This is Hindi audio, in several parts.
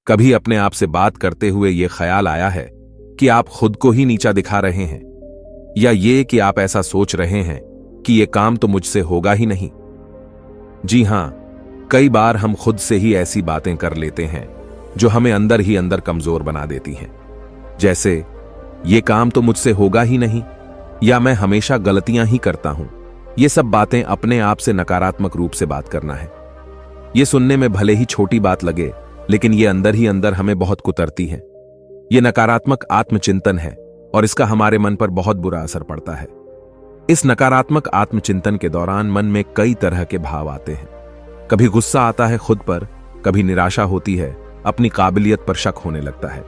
कभी अपने आप से बात करते हुए यह ख्याल आया है कि आप खुद को ही नीचा दिखा रहे हैं, या ये कि आप ऐसा सोच रहे हैं कि यह काम तो मुझसे होगा ही नहीं? जी हां, कई बार हम खुद से ही ऐसी बातें कर लेते हैं जो हमें अंदर ही अंदर कमजोर बना देती हैं। जैसे, ये काम तो मुझसे होगा ही नहीं, या मैं हमेशा गलतियां ही करता हूं। ये सब बातें अपने आप से नकारात्मक रूप से बात करना है। ये सुनने में भले ही छोटी बात लगे, लेकिन ये अंदर ही अंदर हमें बहुत कुतरती है। ये नकारात्मक आत्मचिंतन है और इसका हमारे मन पर बहुत बुरा असर पड़ता है। इस नकारात्मक आत्मचिंतन के दौरान मन में कई तरह के भाव आते हैं। कभी गुस्सा आता है खुद पर, कभी निराशा होती है, अपनी काबिलियत पर शक होने लगता है।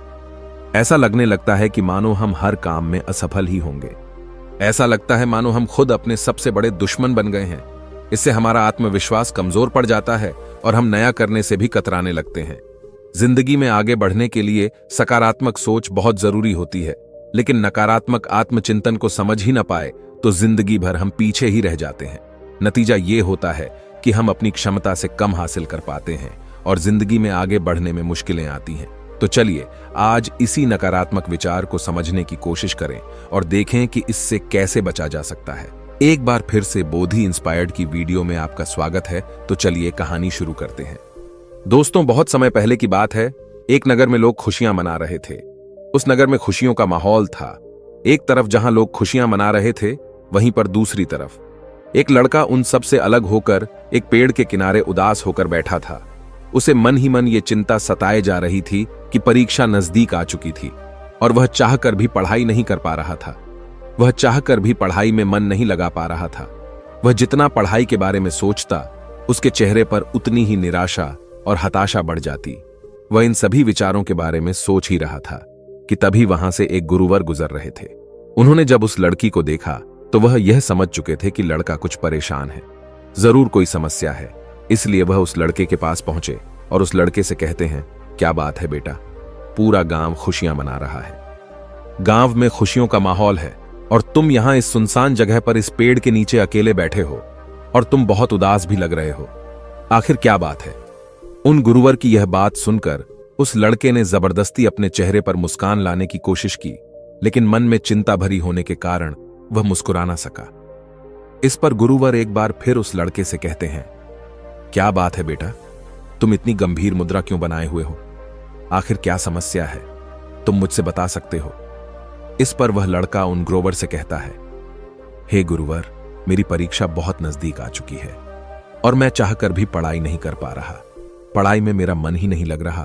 ऐसा लगने लगता है कि मानो हम हर काम में असफल ही होंगे। ऐसा लगता है मानो हम खुद अपने सबसे बड़े दुश्मन बन गए हैं। इससे हमारा आत्मविश्वास कमजोर पड़ जाता है और हम नया करने से भी कतराने लगते हैं। जिंदगी में आगे बढ़ने के लिए सकारात्मक सोच बहुत जरूरी होती है, लेकिन नकारात्मक आत्मचिंतन को समझ ही न पाए तो जिंदगी भर हम पीछे ही रह जाते हैं। नतीजा ये होता है कि हम अपनी क्षमता से कम हासिल कर पाते हैं और जिंदगी में आगे बढ़ने में मुश्किलें आती हैं। तो चलिए आज इसी नकारात्मक विचार को समझने की कोशिश करें और देखें कि इससे कैसे बचा जा सकता है। एक बार फिर से बोधि इंस्पायर्ड की वीडियो में आपका स्वागत है। तो चलिए कहानी शुरू करते हैं। दोस्तों, बहुत समय पहले की बात है। एक नगर में लोग खुशियां मना रहे थे। उस नगर में खुशियों का माहौल था। एक तरफ जहां लोग खुशियां मना रहे थे, वहीं पर दूसरी तरफ एक लड़का उन सब से अलग होकर एक पेड़ के किनारे उदास होकर बैठा था। उसे मन ही मन ये चिंता सताए जा रही थी कि परीक्षा नजदीक आ चुकी थी और वह चाहकर भी पढ़ाई नहीं कर पा रहा था। वह चाहकर भी पढ़ाई में मन नहीं लगा पा रहा था। वह जितना पढ़ाई के बारे में सोचता, उसके चेहरे पर उतनी ही निराशा और हताशा बढ़ जाती। वह इन सभी विचारों के बारे में सोच ही रहा था कि तभी वहां से एक गुरुवर गुजर रहे थे। उन्होंने जब उस लड़की को देखा तो वह यह समझ चुके थे कि लड़का कुछ परेशान है, जरूर कोई समस्या है। इसलिए वह उस लड़के के पास पहुंचे और उस लड़के से कहते हैं, क्या बात है बेटा? पूरा गांव खुशियां मना रहा है। गांव में खुशियों का माहौल है और तुम यहां इस सुनसान जगह पर इस पेड़ के नीचे अकेले बैठे हो और तुम बहुत उदास भी लग रहे हो। आखिर क्या बात है? उन गुरुवर की यह बात सुनकर उस लड़के ने जबरदस्ती अपने चेहरे पर मुस्कान लाने की कोशिश की, लेकिन मन में चिंता भरी होने के कारण वह मुस्कुरा ना सका। इस पर गुरुवर एक बार फिर उस लड़के से कहते हैं, क्या बात है बेटा? तुम इतनी गंभीर मुद्रा क्यों बनाए हुए हो? आखिर क्या समस्या है? तुम मुझसे बता सकते हो? इस पर वह लड़का उन गुरुवर से कहता है, हे गुरुवर, मेरी परीक्षा बहुत नजदीक आ चुकी है और मैं चाहकर भी पढ़ाई नहीं कर पा रहा। पढ़ाई में मेरा मन ही नहीं लग रहा।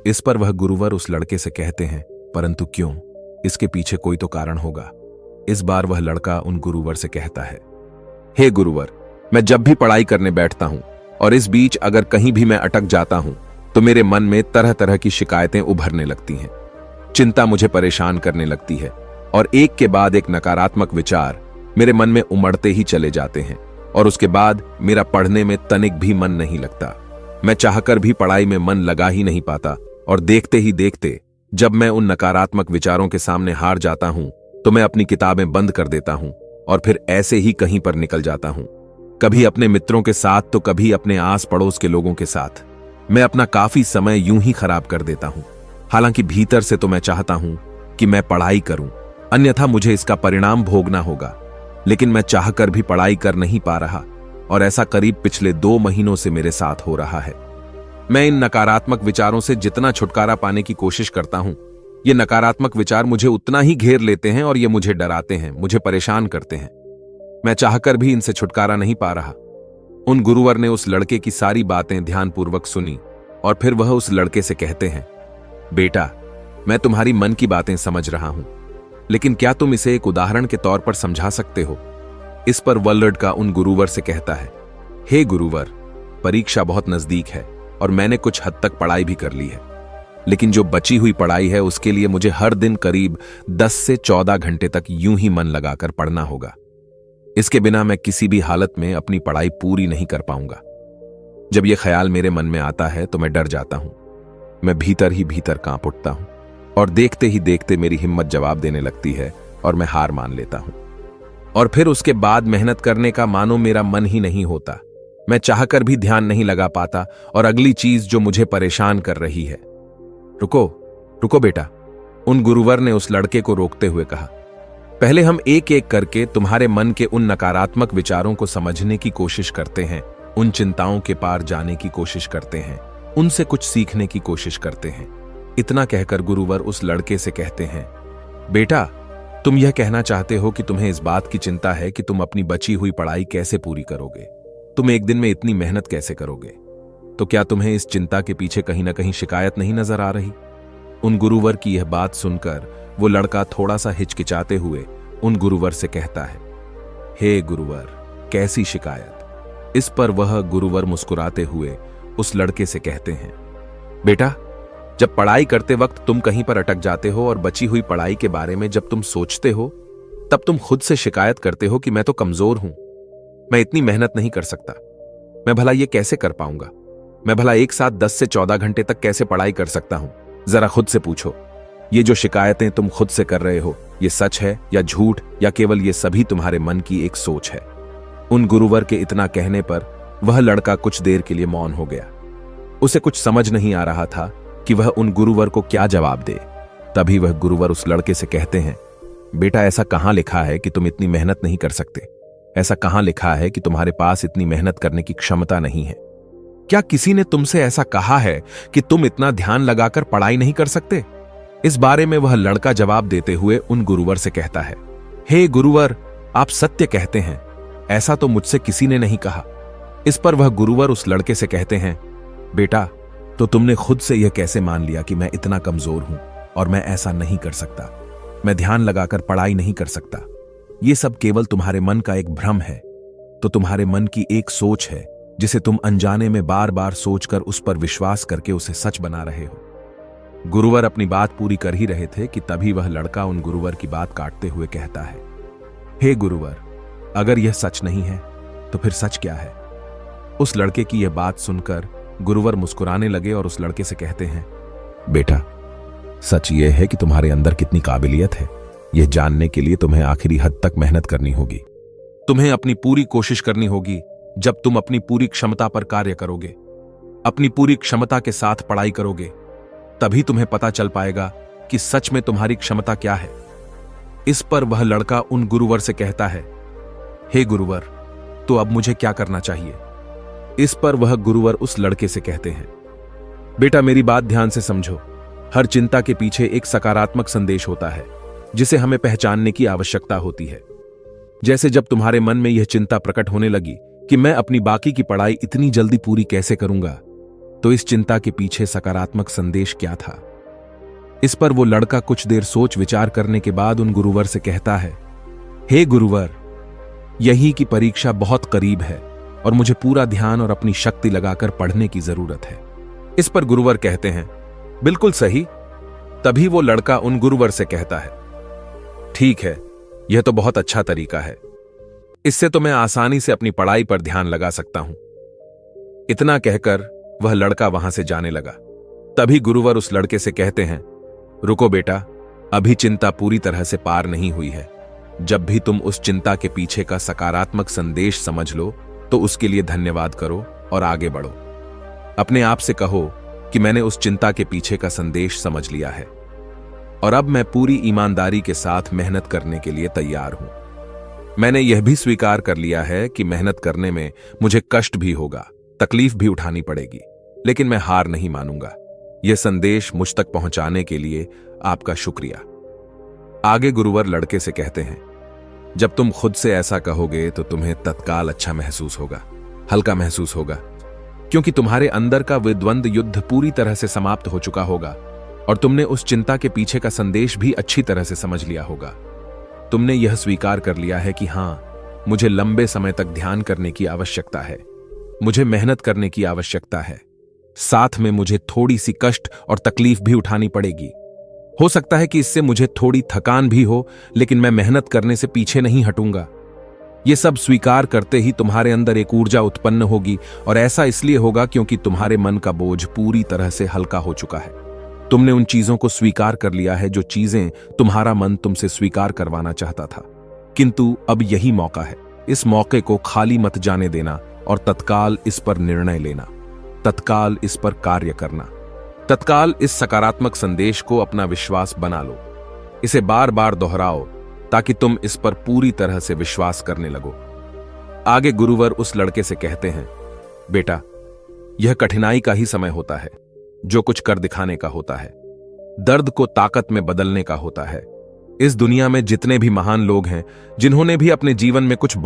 इस पर वह गुरुवर उस लड़के से कहते हैं, परंतु क्यों? इसके पीछे कोई तो कारण होगा। इस बार वह लड़का उन गुरुवर से कहता है, हे गुरुवर, मैं जब भी पढ़ाई करने बैठता हूं और इस बीच अगर कहीं भी मैं अटक जाता हूं तो मेरे मन में तरह तरह की शिकायतें उभरने लगती हैं। चिंता मुझे परेशान करने लगती है और एक के बाद एक नकारात्मक विचार मेरे मन में उमड़ते ही चले जाते हैं और उसके बाद मेरा पढ़ने में तनिक भी मन नहीं लगता। मैं चाहकर भी पढ़ाई में मन लगा ही नहीं पाता और देखते ही देखते जब मैं उन नकारात्मक विचारों के सामने हार जाता हूं तो मैं अपनी किताबें बंद कर देता हूं और फिर ऐसे ही कहीं पर निकल जाता हूं। कभी अपने मित्रों के साथ तो कभी अपने आस पड़ोस के लोगों के साथ। मैं अपना काफी समय यूं ही खराब कर देता हूं। हालांकि भीतर से तो मैं चाहता हूं कि मैं पढ़ाई करूं, अन्यथा मुझे इसका परिणाम भोगना होगा। लेकिन मैं चाहकर भी पढ़ाई कर नहीं पा रहा और ऐसा करीब पिछले 2 महीनों से मेरे साथ हो रहा है। मैं इन नकारात्मक विचारों से जितना छुटकारा पाने की कोशिश करता हूं, ये नकारात्मक विचार मुझे उतना ही घेर लेते हैं और ये मुझे डराते हैं, मुझे परेशान करते हैं। मैं चाहकर भी इनसे छुटकारा नहीं पा रहा। उन गुरुवर ने उस लड़के की सारी बातें ध्यानपूर्वक सुनी और फिर वह उस लड़के से कहते हैं, बेटा, मैं तुम्हारी मन की बातें समझ रहा हूं, लेकिन क्या तुम इसे एक उदाहरण के तौर पर समझा सकते हो? इस पर वह लड़का उन गुरुवर से कहता है, हे गुरुवर, परीक्षा बहुत नजदीक है और मैंने कुछ हद तक पढ़ाई भी कर ली है, लेकिन जो बची हुई पढ़ाई है उसके लिए मुझे हर दिन करीब 10 से 14 घंटे तक यूं ही मन लगाकर पढ़ना होगा। इसके बिना मैं किसी भी हालत में अपनी पढ़ाई पूरी नहीं कर पाऊंगा। जब यह ख्याल मेरे मन में आता है तो मैं डर जाता हूं। मैं भीतर ही भीतर कांप उठता हूं और देखते ही देखते मेरी हिम्मत जवाब देने लगती है और मैं हार मान लेता हूं। और फिर उसके बाद मेहनत करने का मानो मेरा मन ही नहीं होता। मैं चाहकर भी ध्यान नहीं लगा पाता और अगली चीज जो मुझे परेशान कर रही है रुको रुको बेटा, उन गुरुवर ने उस लड़के को रोकते हुए कहा। पहले हम एक एक करके तुम्हारे मन के उन नकारात्मक विचारों को समझने की कोशिश करते हैं, उन चिंताओं के पार जाने की कोशिश करते हैं, उनसे कुछ सीखने की कोशिश करते हैं। इतना कहकर गुरुवर उस लड़के से कहते हैं, बेटा, तुम यह कहना चाहते हो कि तुम्हें इस बात की चिंता है कि तुम अपनी बची हुई पढ़ाई कैसे पूरी करोगे, तुम एक दिन में इतनी मेहनत कैसे करोगे। तो क्या तुम्हें इस चिंता के पीछे कहीं ना कहीं शिकायत नहीं नजर आ रही? उन गुरुवर की यह बात सुनकर वो लड़का थोड़ा सा हिचकिचाते हुए उन गुरुवर से कहता है, हे गुरुवर, कैसी शिकायत? इस पर वह गुरुवर मुस्कुराते हुए उस लड़के से कहते हैं, बेटा, जब पढ़ाई करते वक्त तुम कहीं पर अटक जाते हो और बची हुई पढ़ाई के बारे में जब तुम सोचते हो, तब तुम खुद से शिकायत करते हो कि मैं तो कमजोर हूं, मैं इतनी मेहनत नहीं कर सकता, मैं भला ये कैसे कर पाऊंगा, मैं भला एक साथ 10 से 14 घंटे तक कैसे पढ़ाई कर सकता हूं। जरा खुद से पूछो, ये जो शिकायतें तुम खुद से कर रहे हो, ये सच है या झूठ, या केवल ये सभी तुम्हारे मन की एक सोच है? उन गुरुवर के इतना कहने पर वह लड़का कुछ देर के लिए मौन हो गया। उसे कुछ समझ नहीं आ रहा था कि वह उन गुरुवर को क्या जवाब दे। तभी वह गुरुवर उस लड़के से कहते हैं, बेटा, ऐसा कहां लिखा है कि तुम इतनी मेहनत नहीं कर सकते? ऐसा कहां लिखा है कि तुम्हारे पास इतनी मेहनत करने की क्षमता नहीं है? क्या किसी ने तुमसे ऐसा कहा है कि तुम इतना ध्यान लगाकर पढ़ाई नहीं कर सकते? इस बारे में वह लड़का जवाब देते हुए उन गुरुवर से कहता है, हे गुरुवर, आप सत्य कहते हैं, ऐसा तो मुझसे किसी ने नहीं कहा। इस पर वह गुरुवर उस लड़के से कहते हैं, बेटा, तो तुमने खुद से यह कैसे मान लिया कि मैं इतना कमजोर हूं और मैं ऐसा नहीं कर सकता, मैं ध्यान लगाकर पढ़ाई नहीं कर सकता? यह सब केवल तुम्हारे मन का एक भ्रम है। तो तुम्हारे मन की एक सोच है जिसे तुम अनजाने में बार बार सोचकर उस पर विश्वास करके उसे सच बना रहे हो। गुरुवर अपनी बात पूरी कर ही रहे थे कि तभी वह लड़का उन गुरुवर की बात काटते हुए कहता है, हे गुरुवर, अगर यह सच नहीं है तो फिर सच क्या है? उस लड़के की यह बात सुनकर गुरुवर मुस्कुराने लगे और उस लड़के से कहते हैं, बेटा, सच यह है कि तुम्हारे अंदर कितनी काबिलियत है, यह जानने के लिए तुम्हें आखिरी हद तक मेहनत करनी होगी। तुम्हें अपनी पूरी कोशिश करनी होगी। जब तुम अपनी पूरी क्षमता पर कार्य करोगे, अपनी पूरी क्षमता के साथ पढ़ाई करोगे, तभी तुम्हें पता चल पाएगा कि सच में तुम्हारी क्षमता क्या है। इस पर वह लड़का उन गुरुवर से कहता है, हे गुरुवर, तो अब मुझे क्या करना चाहिए? इस पर वह गुरुवर उस लड़के से कहते हैं, बेटा, मेरी बात ध्यान से समझो। हर चिंता के पीछे एक सकारात्मक संदेश होता है जिसे हमें पहचानने की आवश्यकता होती है। जैसे जब तुम्हारे मन में यह चिंता प्रकट होने लगी कि मैं अपनी बाकी की पढ़ाई इतनी जल्दी पूरी कैसे करूंगा, तो इस चिंता के पीछे सकारात्मक संदेश क्या था? इस पर वो लड़का कुछ देर सोच विचार करने के बाद उन गुरुवर से कहता है, हे गुरुवर, यही की परीक्षा बहुत करीब है और मुझे पूरा ध्यान और अपनी शक्ति लगाकर पढ़ने की जरूरत है। इस पर गुरुवर कहते हैं, बिल्कुल सही। तभी वो लड़का उन गुरुवर से कहता है, ठीक है, यह तो बहुत अच्छा तरीका है, इससे तो मैं आसानी से अपनी पढ़ाई पर ध्यान लगा सकता हूं। इतना कहकर वह लड़का वहां से जाने लगा। तभी गुरुवर उस लड़के से कहते हैं, रुको बेटा, अभी चिंता पूरी तरह से पार नहीं हुई है। जब भी तुम उस चिंता के पीछे का सकारात्मक संदेश समझ लो तो उसके लिए धन्यवाद करो और आगे बढ़ो। अपने आप से कहो कि मैंने उस चिंता के पीछे का संदेश समझ लिया है और अब मैं पूरी ईमानदारी के साथ मेहनत करने के लिए तैयार हूं। मैंने यह भी स्वीकार कर लिया है कि मेहनत करने में मुझे कष्ट भी होगा, तकलीफ भी उठानी पड़ेगी, लेकिन मैं हार नहीं मानूंगा। यह संदेश मुझ तक पहुंचाने के लिए आपका शुक्रिया। आगे गुरुवर लड़के से कहते हैं, जब तुम खुद से ऐसा कहोगे तो तुम्हें तत्काल अच्छा महसूस होगा, हल्का महसूस होगा, क्योंकि तुम्हारे अंदर का विद्वंद युद्ध पूरी तरह से समाप्त हो चुका होगा और तुमने उस चिंता के पीछे का संदेश भी अच्छी तरह से समझ लिया होगा। तुमने यह स्वीकार कर लिया है कि हां, मुझे लंबे समय तक ध्यान करने की आवश्यकता है, मुझे मेहनत करने की आवश्यकता है, साथ में मुझे थोड़ी सी कष्ट और तकलीफ भी उठानी पड़ेगी। हो सकता है कि इससे मुझे थोड़ी थकान भी हो, लेकिन मैं मेहनत करने से पीछे नहीं हटूंगा। यह सब स्वीकार करते ही तुम्हारे अंदर एक ऊर्जा उत्पन्न होगी और ऐसा इसलिए होगा क्योंकि तुम्हारे मन का बोझ पूरी तरह से हल्का हो चुका है। तुमने उन चीजों को स्वीकार कर लिया है जो चीजें तुम्हारा मन तुमसे स्वीकार करवाना चाहता था। किंतु अब यही मौका है। इस मौके को खाली मत जाने देना और तत्काल इस पर निर्णय लेना, तत्काल इस पर कार्य करना, तत्काल इस सकारात्मक संदेश को अपना विश्वास बना लो। इसे बार बार दोहराओ ताकि तुम इस पर पूरी तरह से विश्वास करने लगो। आगे गुरुवर उस लड़के से कहते हैं, बेटा, यह कठिनाई का ही समय होता है, जो कुछ कर दिखाने का होता है, दर्द को ताकत में बदलने का होता है। इस दुनिया में जितने भी महान लोग हैं, जिन्होंने भी अपने जीवन में कुछ